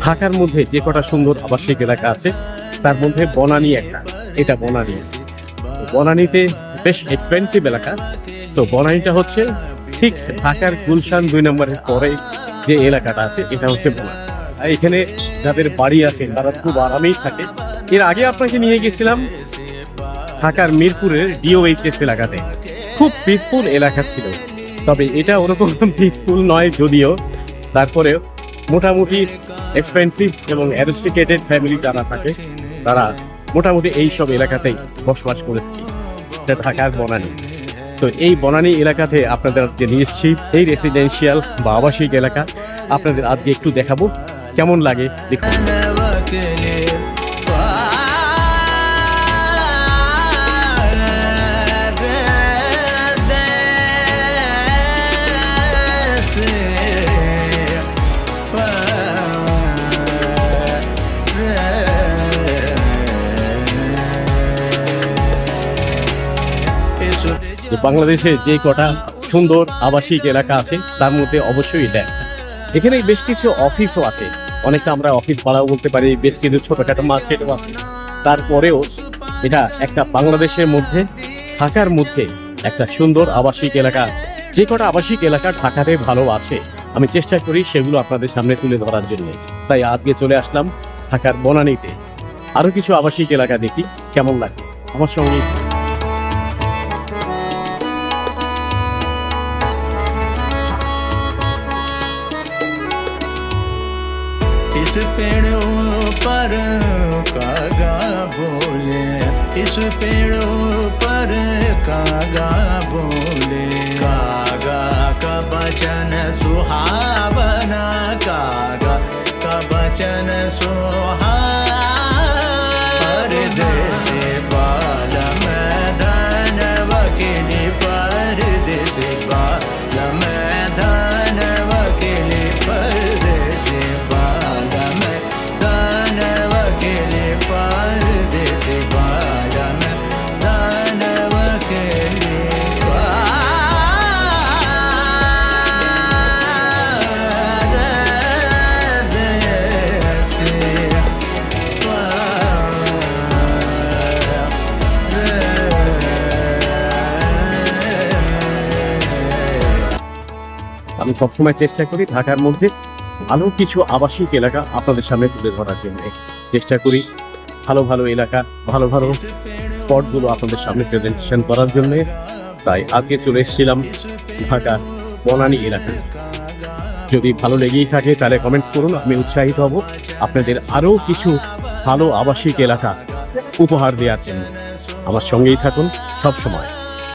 ঢাকার মধ্যে যে কটা সুন্দর আবাসিক এলাকা আছে তার মধ্যে বনানী একটা, এটা বনানী। বনানীতে বেশ এক্সপেন্সিভ এলাকা। তো বনানীটা হচ্ছে ঠিক ঢাকার গুলশান 2 নম্বরের পরে যে এলাকাটা আছে এটা হচ্ছে বনানী। আর এখানে যাদের বাড়ি আছে তারা খুব আরামেই থাকে। এর আগে আপনাকে নিয়ে গেছিলাম ঢাকার মিরপুরের ডিওএইচএস এলাকাতে, খুব পিসফুল এলাকা ছিল। তবে এটা ওরকম পিসফুল নয় যদিও, তারপরেও মোটামুটি এক্সপেন্সিভ এবং অ্যারিস্টিকেটেড ফ্যামিলি যারা থাকে তারা মোটামুটি এইসব এলাকাতেই বসবাস করে থাকে। এটা ঢাকার বনানী। তো এই বনানী এলাকাতে আপনাদের আজকে নিয়ে এসেছি, এই রেসিডেন্সিয়াল বা আবাসিক এলাকা আপনাদের আজকে একটু দেখাবো, কেমন লাগে দেখুন। বাংলাদেশে যে কটা সুন্দর আবাসিক এলাকা আছে তার মধ্যে অবশ্যই এটা একটা। এখানে বেশ কিছু অফিসও আছে, অনেকটা আমরা অফিস পাড়াও বলতে পারি, বেশ কিছু ছোটখাটো মার্কেটও আছে। তারপরেও এটা একটা বাংলাদেশের মধ্যে, ঢাকার মধ্যে একটা সুন্দর আবাসিক এলাকা। যে কটা আবাসিক এলাকা ঢাকাতে ভালো আছে আমি চেষ্টা করি সেগুলো আপনাদের সামনে তুলে ধরার জন্য। তাই আজকে চলে আসলাম ঢাকার বনানীতে। আরো কিছু আবাসিক এলাকা দেখি কেমন লাগে, আমার সঙ্গে। इस पेड़ों पर कागा बोले, इस पेड़ों पर कागा बोले, कागा का वचन सुहावना, कागा का वचन सुहावना। परदेसी बाल मैदान वकीली, परदेसी बाल मैदान वकीली, परदेसी আমি সবসময় চেষ্টা করি ঢাকার মধ্যে ভালো কিছু আবাসিক এলাকা আপনাদের সামনে তুলে ধরার জন্য। চেষ্টা করি ভালো ভালো এলাকা, ভালো ভালো স্পটগুলো আপনাদের সামনে প্রেজেন্টেশন করার জন্য। তাই আজকে চলে এসেছিলাম ঢাকার বনানী এলাকা। যদি ভালো লেগেই থাকে তাহলে কমেন্টস করুন, আমি উৎসাহিত হব আপনাদের আরও কিছু ভালো আবাসিক এলাকা উপহার দেওয়ার জন্য। আমার সঙ্গেই থাকুন সব সময়।